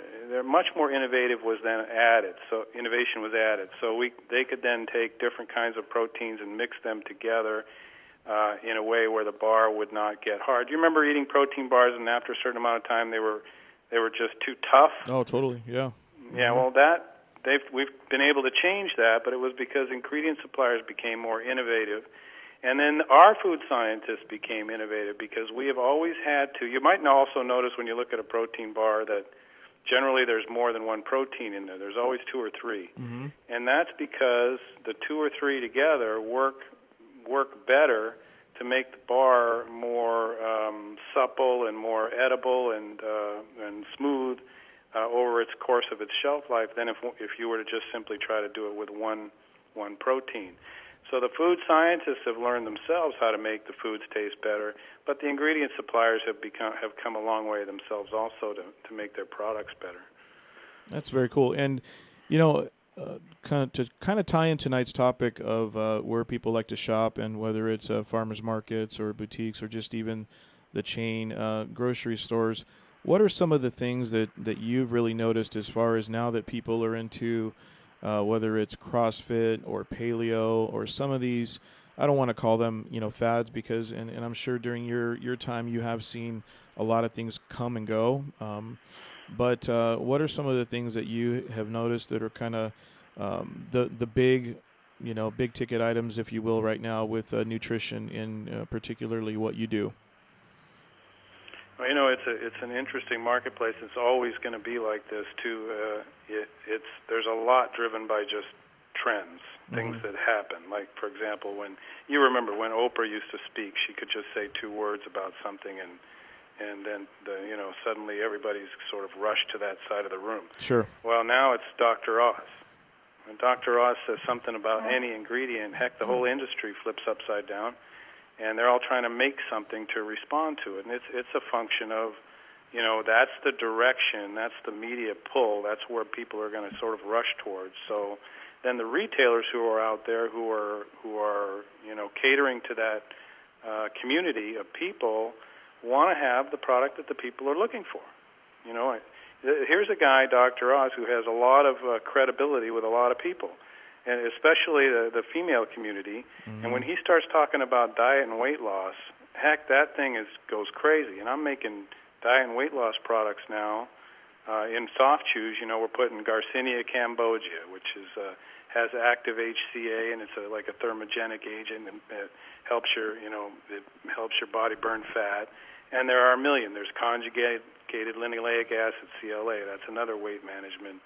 S8: innovative was then added. So innovation was added. So they could then take different kinds of proteins and mix them together in a way where the bar would not get hard. Do you remember eating protein bars and after a certain amount of time they were just too tough?
S1: Oh, totally. Yeah.
S8: Yeah. Well, we've been able to change that, but it was because ingredient suppliers became more innovative. And then our food scientists became innovative because we have always had to. You might also notice when you look at a protein bar that generally there's more than one protein in there. There's always two or three. And that's because the two or three together work better to make the bar more supple and more edible and smooth over its course of its shelf life than if you were to just simply try to do it with one protein. So the food scientists have learned themselves how to make the foods taste better, but the ingredient suppliers have come a long way themselves also to make their products better.
S1: That's very cool. And kind of tie in tonight's topic of where people like to shop, and whether it's farmers markets or boutiques or just even the chain grocery stores, what are some of the things that you've really noticed as far as now that people are into whether it's CrossFit or paleo or some of these, I don't want to call them, fads, because, and I'm sure during your time you have seen a lot of things come and go. But what are some of the things that you have noticed that are kind of the big, big ticket items, if you will, right now with nutrition in particularly what you do?
S8: Well, it's an interesting marketplace. It's always going to be like this too. There's a lot driven by just trends, things that happen. Like, for example, when you remember when Oprah used to speak, she could just say two words about something, and then suddenly everybody's sort of rushed to that side of the room.
S1: Sure.
S8: Well, now it's Dr. Oz. When Dr. Oz says something about any ingredient, heck, the whole industry flips upside down. And they're all trying to make something to respond to it. And it's a function of, that's the direction, that's the media pull, that's where people are going to sort of rush towards. So then the retailers who are out there who are catering to that community of people want to have the product that the people are looking for. Here's a guy, Dr. Oz, who has a lot of credibility with a lot of people, and especially the female community. And when he starts talking about diet and weight loss, heck, that thing goes crazy. And I'm making diet and weight loss products now in soft chews. We're putting Garcinia cambogia, which has active HCA, and it's like a thermogenic agent, and it helps your body burn fat. And there are a million. There's conjugated linoleic acid, CLA. That's another weight management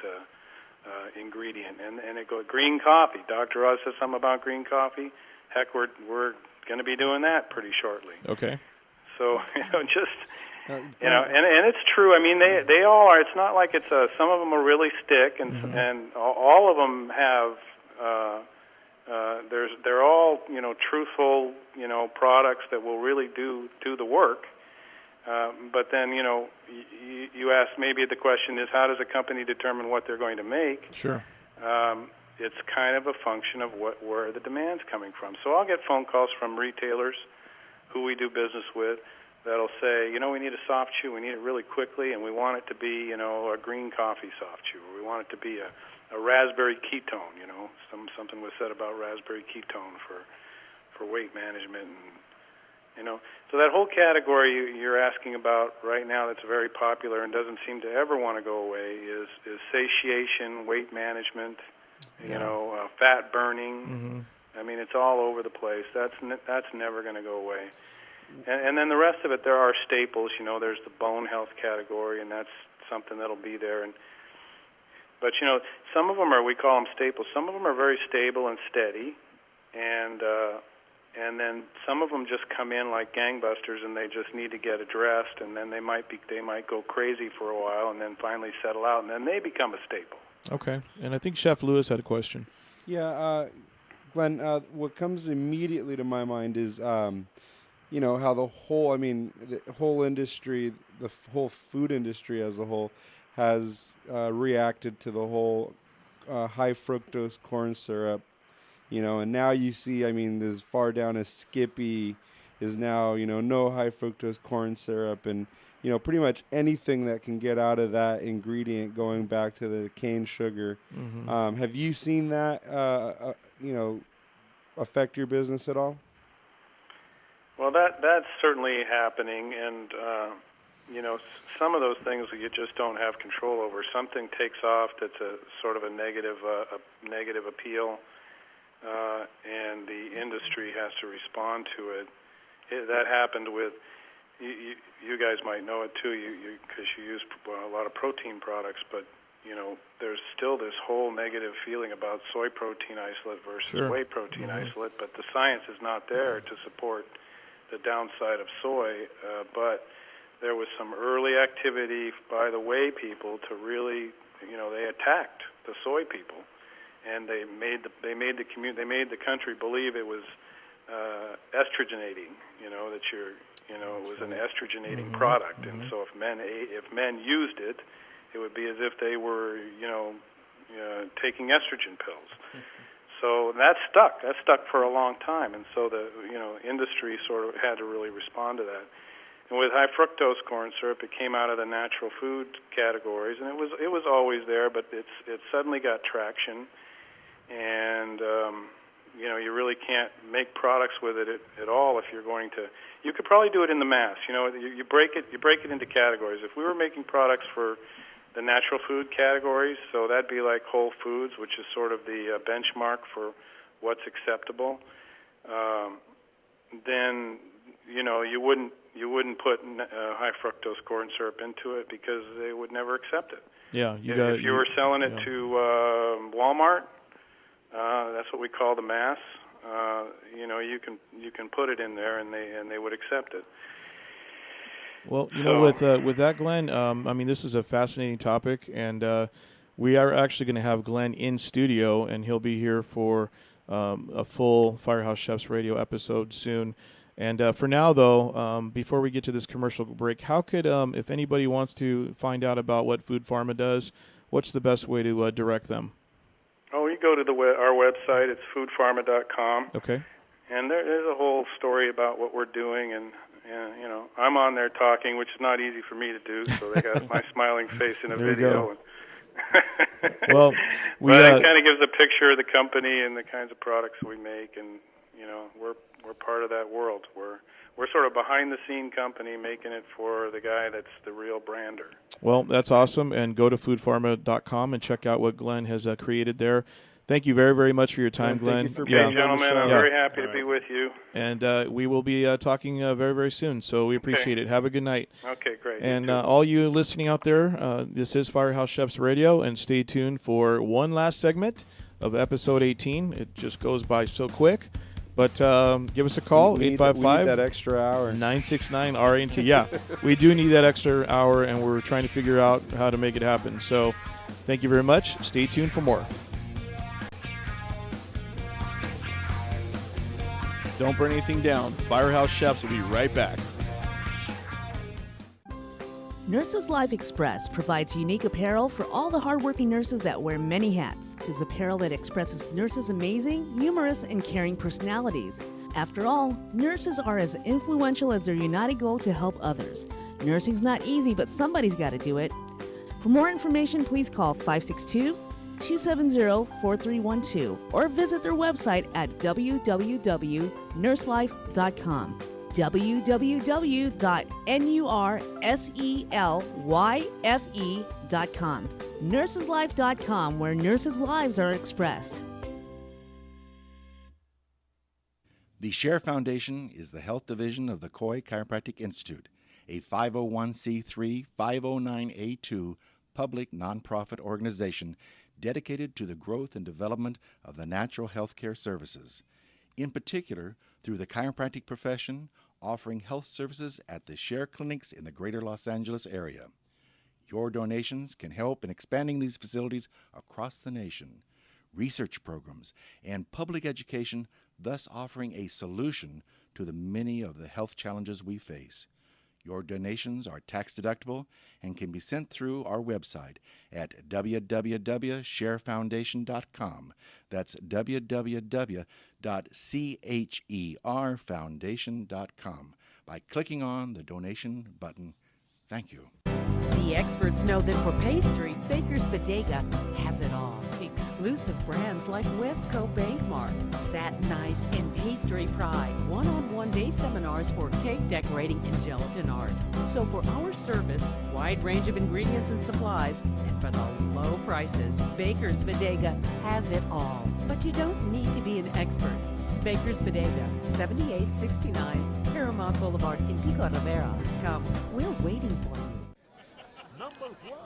S8: ingredient, and it goes green coffee. Dr. Oz says something about green coffee. Heck, we're going to be doing that pretty shortly.
S1: Okay.
S8: So and it's true. I mean, they all are. It's not like it's some of them are really stick, and all of them have. They're all truthful products that will really do the work. But then, you ask, maybe the question is, how does a company determine what they're going to make?
S1: Sure.
S8: It's kind of a function of where the demand's coming from. So I'll get phone calls from retailers who we do business with that'll say, we need a soft chew, we need it really quickly, and we want it to be, a green coffee soft chew, or we want it to be a raspberry ketone, something was said about raspberry ketone for weight management, and, so that whole category you're asking about right now that's very popular and doesn't seem to ever want to go away is satiation, weight management, fat burning. I mean, it's all over the place. That's never going to go away. And then the rest of it, there are staples. There's the bone health category, and that's something that'll be there. But some of them we call them staples. Some of them are very stable and steady, and then some of them just come in like gangbusters, and they just need to get addressed, and then they might go crazy for a while, and then finally settle out, and then they become a staple.
S1: Okay, and I think Chef Lewis had a question.
S2: Yeah, Glenn, what comes immediately to my mind is, how the whole industry, the whole food industry as a whole, has reacted to the whole high fructose corn syrup, and now you see, as far down as Skippy is now, no high fructose corn syrup, and pretty much anything that can get out of that ingredient going back to the cane sugar. Have you seen that, affect your business at all?
S8: Well, that's certainly happening, and some of those things you just don't have control over. Something takes off that's a sort of a negative appeal, and the industry has to respond to it. That happened with. You guys might know it too, because you use a lot of protein products, but there's still this whole negative feeling about soy protein isolate versus whey protein isolate, but the science is not there to support the downside of soy. But there was some early activity by the whey people to really, they attacked the soy people, and they made the country believe it was estrogenating, that it was an estrogenating product, and so if men used it, it would be as if they were, taking estrogen pills. So that stuck for a long time, and so the industry sort of had to really respond to that. And with high fructose corn syrup, it came out of the natural food categories, and it was always there, but it suddenly got traction, and you really can't make products with it at all if you're going to. You could probably do it in the mass. You break it into categories. If we were making products for the natural food categories, so that'd be like Whole Foods, which is sort of the benchmark for what's acceptable. Then you wouldn't put high fructose corn syrup into it because they would never accept it.
S1: Yeah,
S8: if you were selling it to Walmart, that's what we call the mass. You can put it in there and they would accept it.
S1: Well, with that, Glenn, this is a fascinating topic, and we are actually going to have Glenn in studio, and he'll be here for a full Firehouse Chefs Radio episode soon. And for now, though, before we get to this commercial break, how could, if anybody wants to find out about what Food Pharma does, what's the best way to direct them?
S8: Oh, you go to our website. It's foodpharma.com.
S1: Okay.
S8: And there's a whole story about what we're doing, and I'm on there talking, which is not easy for me to do, so they got my smiling face in a video.
S1: Well,
S8: but it kind of gives a picture of the company and the kinds of products we make, and we're part of that world. We're sort of behind the scene company making it for the guy that's the real brander.
S1: Well, that's awesome, and go to foodpharma.com and check out what Glenn has created there. Thank you very, very much for your time, Glenn.
S2: Thank you for being on the
S8: gentlemen,
S2: show.
S8: I'm very happy to be with you.
S1: And we will be talking very, very soon, so we appreciate it. Have a good night.
S8: Okay, great.
S1: And all you listening out there, this is Firehouse Chefs Radio, and stay tuned for one last segment of episode 18. It just goes by so quick. But give us a call, 855
S2: that extra hour.
S1: 969 RANT. Yeah, we do need that extra hour, and we're trying to figure out how to make it happen. So thank you very much. Stay tuned for more. Don't burn anything down. Firehouse Chefs will be right back.
S13: Nurses Life Express provides unique apparel for all the hardworking nurses that wear many hats. It's apparel that expresses nurses' amazing, humorous, and caring personalities. After all, nurses are as influential as their united goal to help others. Nursing's not easy, but somebody's got to do it. For more information, please call 562-270-4312 or visit their website at www.nurselife.com. www.nurselyfe.com. Nurseslife.com, where nurses' lives are expressed.
S14: The Share Foundation is the health division of the Coy Chiropractic Institute, a 501c3 509A2 public nonprofit organization dedicated to the growth and development of the natural health care services, in particular through the chiropractic profession, offering health services at the Share clinics in the greater Los Angeles area. Your donations can help in expanding these facilities across the nation, research programs, and public education, thus offering a solution to the many of the health challenges we face. Your donations are tax-deductible and can be sent through our website at www.sharefoundation.com. That's www.cherfoundation.com by clicking on the donation button. Thank you.
S15: The experts know that for pastry, Baker's Bodega has it all. Exclusive brands like Westco Bankmart, Satin Ice, and Pastry Pride. One-on-one day seminars for cake decorating and gelatin art. So for our service, wide range of ingredients and supplies, and for the low prices, Baker's Bodega has it all. But you don't need to be an expert. Baker's Bodega, 7869 Paramount Boulevard in Pico Rivera. Come, we're waiting for you.
S16: Number one.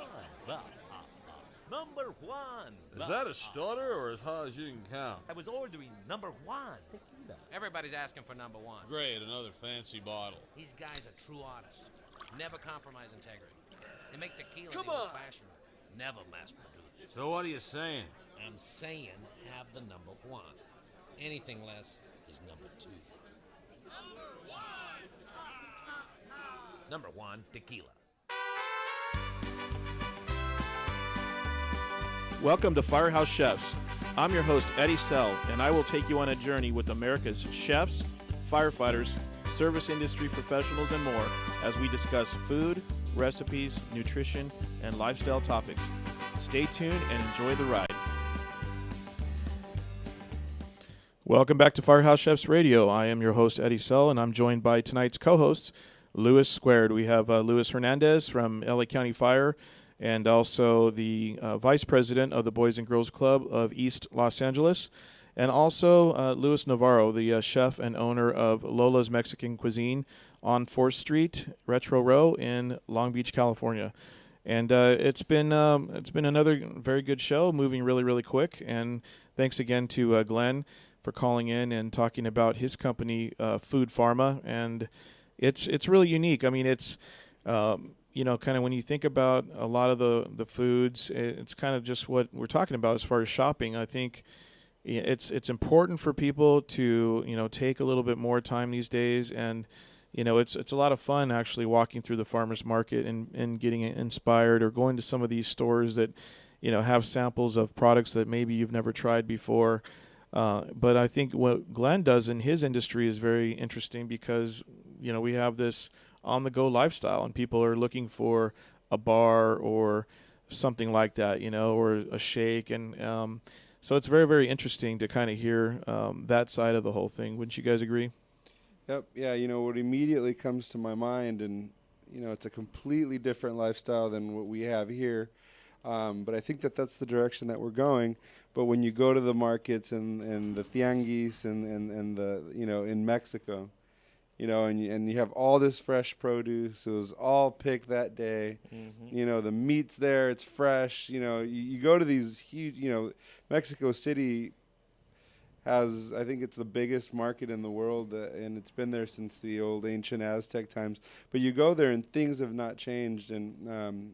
S16: Number one.
S17: Is that a stutter or as high as you can count?
S16: I was ordering number one tequila.
S4: Everybody's asking for number one.
S17: Great, another fancy bottle.
S4: These guys are true artists. Never compromise integrity. They make tequila
S17: Come
S4: in the
S17: on.
S4: old-fashioned way. Never mass-produced.
S17: So what are you saying?
S4: I'm saying have the number one. Anything less is number two. Number one, tequila.
S1: Welcome to FireHouse Chefs. I'm your host, Eddie Sell, and I will take you on a journey with America's chefs, firefighters, service industry professionals, and more as we discuss food, recipes, nutrition, and lifestyle topics. Stay tuned and enjoy the ride. Welcome back to FireHouse Chefs Radio. I am your host, Eddie Sell, and I'm joined by tonight's co-hosts, Luis Squared. We have Luis Hernandez from LA County Fire, and also the Vice President of the Boys and Girls Club of East Los Angeles, and also Luis Navarro, the chef and owner of Lola's Mexican Cuisine on 4th Street, Retro Row in Long Beach, California. And it's been another very good show, moving really, really quick. And thanks again to Glenn for calling in and talking about his company, Food Pharma, and it's really unique. I mean, it's kind of when you think about a lot of the foods, it's kind of just what we're talking about as far as shopping. I think it's important for people to take a little bit more time these days, and it's a lot of fun actually walking through the farmers market and getting inspired, or going to some of these stores that have samples of products that maybe you've never tried before. But I think what Glenn does in his industry is very interesting because we have this on-the-go lifestyle, and people are looking for a bar or something like that, or a shake. And so it's very, very interesting to kind of hear that side of the whole thing. Wouldn't you guys agree?
S2: Yep. Yeah, what immediately comes to my mind, and, it's a completely different lifestyle than what we have here. But I think that's the direction that we're going. But when you go to the markets and the tianguis and the, in Mexico, and you have all this fresh produce. It was all picked that day. Mm-hmm. The meat's there. It's fresh. You go to these huge, Mexico City has, I think it's the biggest market in the world, and it's been there since the old ancient Aztec times. But you go there and things have not changed. And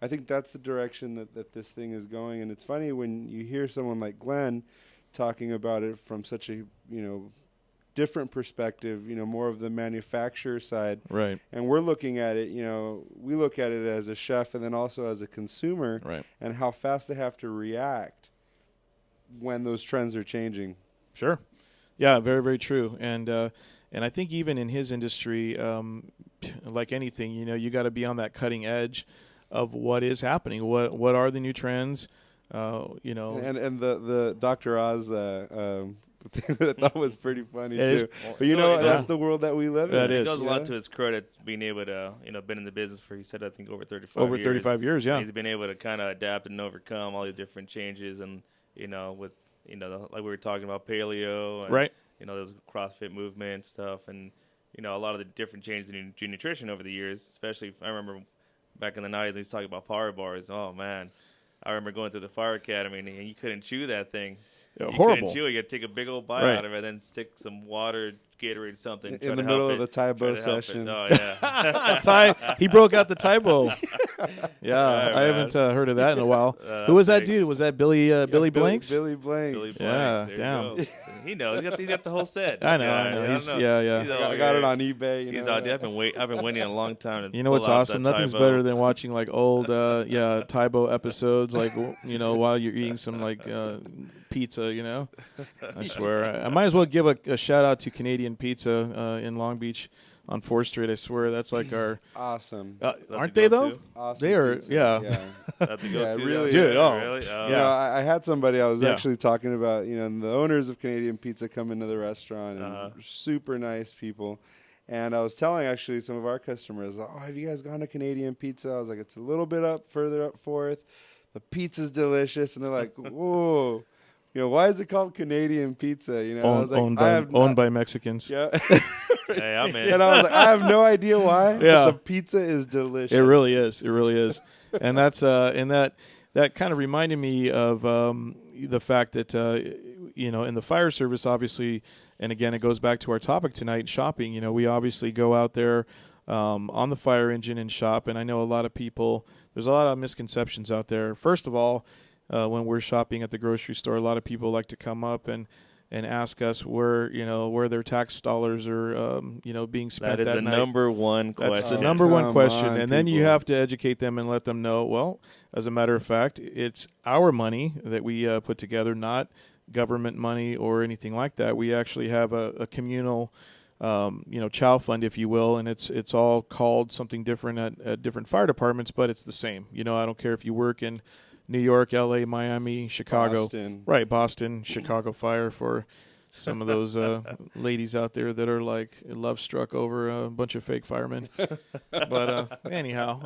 S2: I think that's the direction that this thing is going. And it's funny when you hear someone like Glenn talking about it from such a, different perspective, more of the manufacturer side.
S1: Right.
S2: And we're looking at it, we look at it as a chef and then also as a consumer,
S1: right,
S2: and how fast they have to react when those trends are changing.
S1: Sure. Yeah, very, very true. And I think even in his industry, like anything, you got to be on that cutting edge of what is happening. What are the new trends? And
S2: the Dr. Oz thing that I thought was pretty funny
S1: it
S2: too. But that's the world that we live in.
S18: It goes a lot to his credit, being able to, been in the business for, he said, I think over 35 years.
S1: Over 35 years, yeah.
S18: And he's been able to kind of adapt and overcome all these different changes, and with like we were talking about paleo, and,
S1: right?
S18: Those CrossFit movement stuff, and a lot of the different changes in nutrition over the years. Especially, I remember back in the 90s, he was talking about power bars. Oh man, I remember going through the Fire Academy, and you couldn't chew that thing.
S1: Yeah,
S18: you
S1: horrible.
S18: couldn't chew it. You had to take a big old bite out of it, then stick some water, Gatorade, something.
S2: In the middle of the Taibo session.
S18: Oh, yeah.
S1: He broke out the Taibo. I haven't heard of that in a while. Who was that dude? Was that Billy Blanks?
S2: Billy Blanks.
S18: Billy Blanks.
S1: Yeah,
S18: there
S1: damn.
S18: He knows. He's got the whole set.
S1: I know.
S2: I got it on eBay.
S18: He's out there. I've been waiting a long time to
S1: what's awesome? Nothing's better than watching like old Taibo episodes, like while you're eating some like pizza. I swear, I might as well give a shout out to Canadian Pizza in Long Beach on 4th Street. I swear that's like our
S2: awesome.
S1: Aren't they though?
S2: Awesome
S1: they are.
S2: pizza.
S1: Yeah.
S2: Really.
S1: Dude.
S18: Really?
S2: I had somebody I was actually talking about. The owners of Canadian Pizza come into the restaurant and super nice people. And I was telling actually some of our customers, oh, have you guys gone to Canadian Pizza? I was like, it's a little bit further up 4th. The pizza's delicious, and they're like, whoa. Why is it called Canadian Pizza? I was like,
S1: owned by Mexicans.
S2: Yeah.
S18: Hey, I'm in.
S2: And I was like, I have no idea why.
S1: Yeah.
S2: But the pizza is delicious.
S1: It really is. It really is. And that's and that kind of reminded me of the fact that in the fire service, obviously, and again, it goes back to our topic tonight, shopping. We obviously go out there on the fire engine and shop, and I know a lot of people. There's a lot of misconceptions out there. First of all, when we're shopping at the grocery store, a lot of people like to come up and ask us where their tax dollars are being spent.
S18: That is the number one question.
S1: That's the number one question, and then you have to educate them and let them know. Well, as a matter of fact, it's our money that we put together, not government money or anything like that. We actually have a communal, chow fund, if you will, and it's all called something different at different fire departments, but it's the same. I don't care if you work in New York, LA, Miami, Chicago.
S2: Boston.
S1: Right, Boston, Chicago Fire, for some of those ladies out there that are like love struck over a bunch of fake firemen. But anyhow.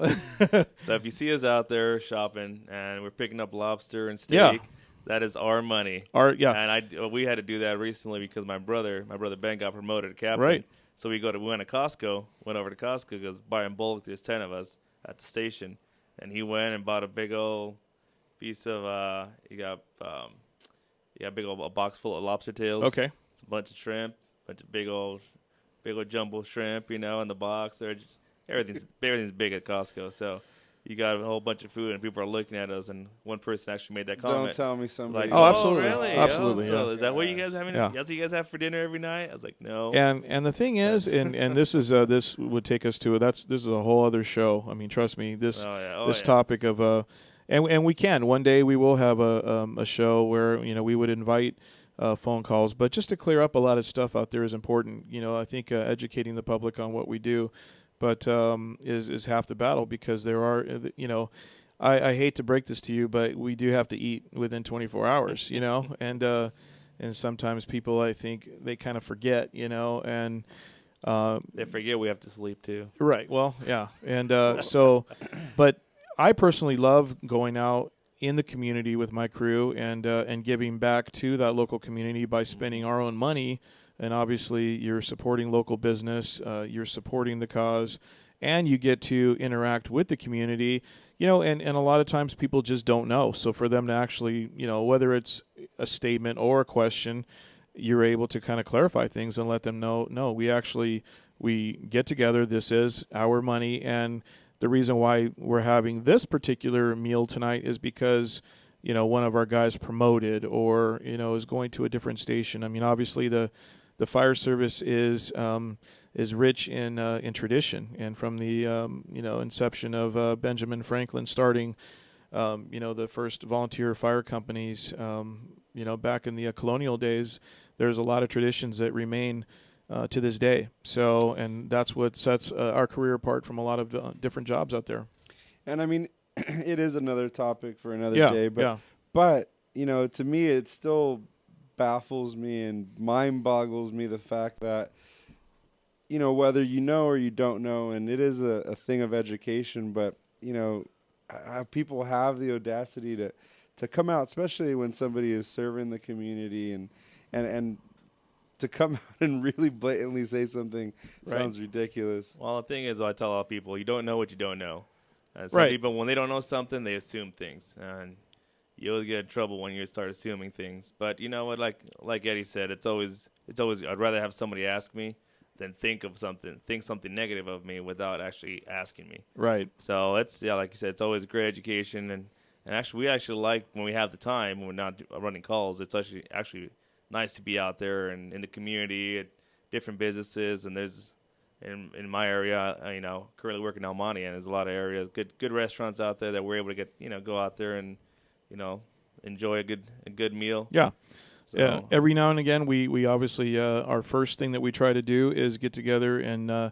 S18: So if you see us out there shopping and we're picking up lobster and steak, that is our money. And we had to do that recently because my brother Ben got promoted to captain.
S1: Right.
S18: So we went to Costco, went over to Costco because buy in bulk, there's 10 of us at the station. And he went and bought a big old piece of a box full of lobster tails.
S1: Okay.
S18: It's a bunch of shrimp, bunch of big old jumbo shrimp, in the box. Everything's big at Costco. So you got a whole bunch of food, and people are looking at us. And one person actually made that comment.
S2: Don't tell me somebody.
S18: Like,
S1: oh, absolutely,
S18: really?
S1: absolutely.
S18: So is that what you guys have?
S1: Yeah.
S18: That's what you guys have for dinner every night? I was like, no.
S1: And the thing is, and this is this would take us to this is a whole other show. I mean, trust me, this topic of and we can one day we will have a show where we would invite phone calls, but just to clear up a lot of stuff out there is important. I think educating the public on what we do, but is half the battle, because there are I hate to break this to you, but we do have to eat within 24 hours, and sometimes people, I think, they kind of forget, and
S18: they forget we have to sleep too.
S1: Right. Well, yeah, and but I personally love going out in the community with my crew and giving back to that local community by spending our own money. And obviously, you're supporting local business, you're supporting the cause, and you get to interact with the community. And a lot of times people just don't know. So for them to actually, whether it's a statement or a question, you're able to kind of clarify things and let them know, no, we get together. This is our money, and the reason why we're having this particular meal tonight is because, one of our guys promoted or, is going to a different station. I mean, obviously the the fire service is rich in tradition, and from the inception of Benjamin Franklin starting the first volunteer fire companies back in the colonial days. There's a lot of traditions that remain to this day. So, and that's what sets our career apart from a lot of different jobs out there.
S2: And I mean, it is another topic for another day, but to me, it still baffles me and mind boggles me the fact that, whether you know or you don't know, and it is a thing of education, but, people have the audacity to come out, especially when somebody is serving the community and to come out and really blatantly say something sounds ridiculous.
S18: Well, the thing is, I tell all people, you don't know what you don't know. Some people, when they don't know something, they assume things, and you'll get in trouble when you start assuming things. But you know what? Like Eddie said, it's always. I'd rather have somebody ask me than think something negative of me without actually asking me.
S1: Right.
S18: So it's like you said, it's always great education, and actually we actually like when we have the time when we're not running calls. It's actually nice to be out there and in the community at different businesses, and there's. In my area, currently working in El Monte, and there's a lot of areas, good restaurants out there that we're able to get, go out there and, enjoy a good meal.
S1: Yeah.
S18: So.
S1: Yeah. Every now and again, we obviously our first thing that we try to do is get together and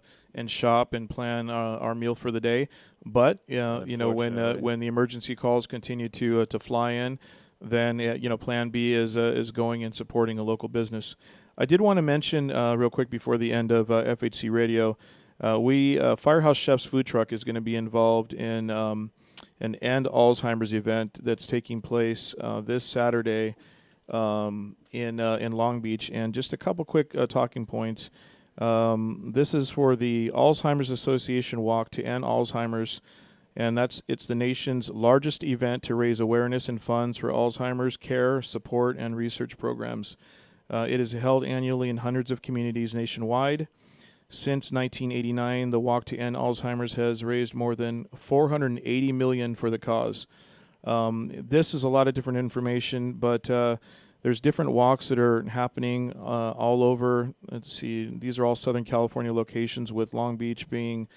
S1: shop and plan our meal for the day. But when the emergency calls continue to fly in, then Plan B is going and supporting a local business. I did want to mention real quick before the end of FHC Radio, FireHouse Chef's Food Truck is going to be involved in an End Alzheimer's event that's taking place this Saturday in Long Beach. And just a couple quick talking points. This is for the Alzheimer's Association Walk to End Alzheimer's, and it's the nation's largest event to raise awareness and funds for Alzheimer's care, support, and research programs. It is held annually in hundreds of communities nationwide. Since 1989, the Walk to End Alzheimer's has raised more than $480 million for the cause. This is a lot of different information, but there's different walks that are happening all over. Let's see, these are all Southern California locations, with Long Beach being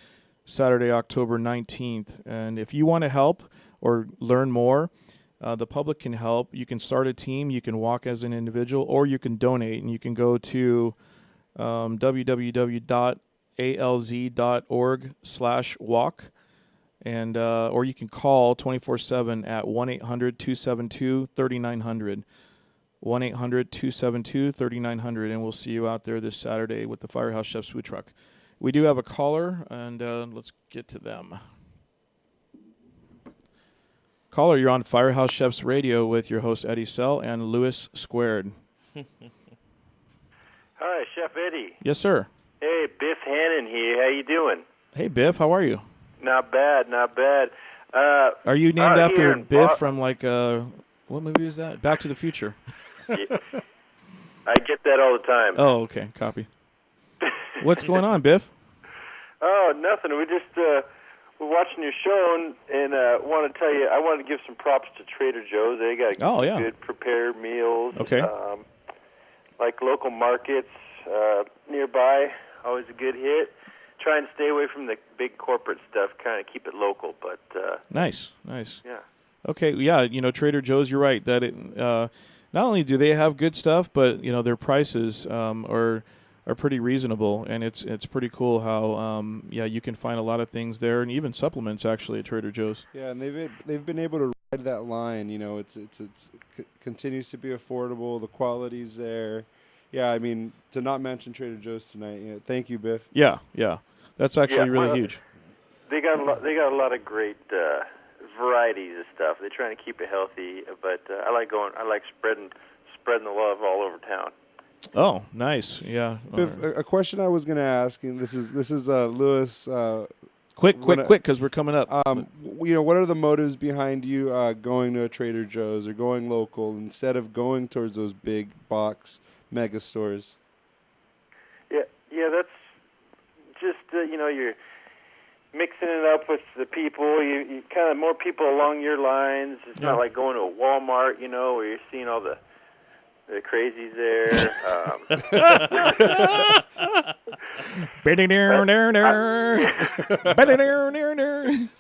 S1: Saturday, October 19th. And if you want to help or learn more, the public can help. You can start a team, you can walk as an individual, or you can donate, and you can go to www.alz.org/walk, and or you can call 24/7 at 1-800-272-3900, 1-800-272-3900, and we'll see you out there this Saturday with the FireHouse Chef's Food Truck. We do have a caller, and let's get to them. Caller, you're on FireHouse Chefs Radio with your host Eddie Sell and Lewis Squared.
S19: Hi, Chef Eddie.
S1: Yes, sir.
S19: Hey, Biff Hannon here. How you doing?
S1: Hey, Biff. How are you?
S19: Not bad, not bad.
S1: Are you named after Biff from what movie is that? Back to the Future.
S19: Yeah. I get that all the time.
S1: Oh, okay. Copy. What's going on, Biff?
S19: Oh, nothing. We just we're watching your show and want to tell you, I wanted to give some props to Trader Joe's. They got good prepared meals.
S1: Okay.
S19: Like local markets nearby, always a good hit. Trying to stay away from the big corporate stuff, kind of keep it local. But
S1: Nice.
S19: Yeah.
S1: Okay, yeah, Trader Joe's, you're right. That not only do they have good stuff, but their prices are pretty reasonable, and it's pretty cool how you can find a lot of things there, and even supplements actually at Trader Joe's.
S2: Yeah, and they've been able to ride that line. It continues to be affordable. The quality's there. Yeah, I mean, to not mention Trader Joe's tonight. Thank you, Biff.
S1: Yeah, that's actually really huge.
S19: They got a lot of great varieties of stuff. They're trying to keep it healthy, but I like spreading the love all over town.
S1: Oh, nice. Yeah.
S2: Biff, a question I was going to ask, and this is Lewis.
S1: Quick, because we're coming up.
S2: What are the motives behind you going to a Trader Joe's or going local instead of going towards those big box mega stores?
S19: Yeah, that's just you're mixing it up with the people. You kind of more people along your lines. It's not like going to a Walmart, where you're seeing all the The Crazy's there.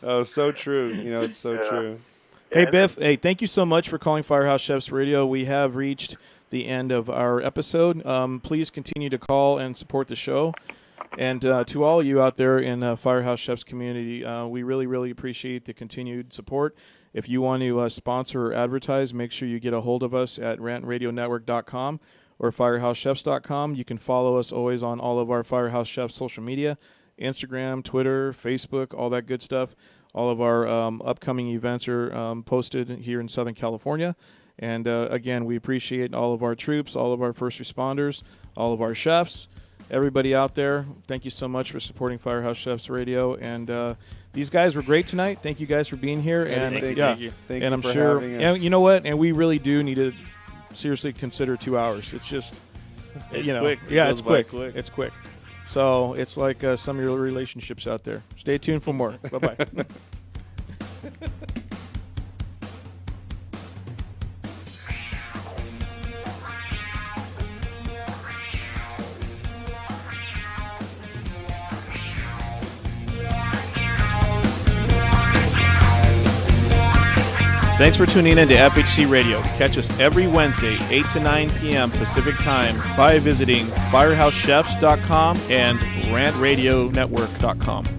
S2: Oh, so true. You know, it's so true.
S1: Hey, Biff. Hey, thank you so much for calling Firehouse Chefs Radio. We have reached the end of our episode. Please continue to call and support the show. And to all of you out there in the Firehouse Chefs community, we really, really appreciate the continued support. If you want to sponsor or advertise, make sure you get a hold of us at rantradionetwork.com or firehousechefs.com. You can follow us always on all of our Firehouse Chefs social media, Instagram, Twitter, Facebook, all that good stuff. All of our upcoming events are posted here in Southern California. And, again, we appreciate all of our troops, all of our first responders, all of our chefs, everybody out there. Thank you so much for supporting Firehouse Chefs Radio. And these guys were great tonight. Thank you guys for being here. And
S2: Thank you. Thank
S1: and
S2: you
S1: I'm
S2: for
S1: sure,
S2: having us.
S1: and you know what? And we really do need to seriously consider 2 hours. It's just,
S18: It's quick. It
S1: Yeah,
S18: goes
S1: it's
S18: by
S1: quick.
S18: quick.
S1: It's quick. So it's like some of your relationships out there. Stay tuned for more. Bye-bye. Thanks for tuning in to FHC Radio. Catch us every Wednesday, 8 to 9 p.m. Pacific Time by visiting firehousechefs.com and rantradionetwork.com.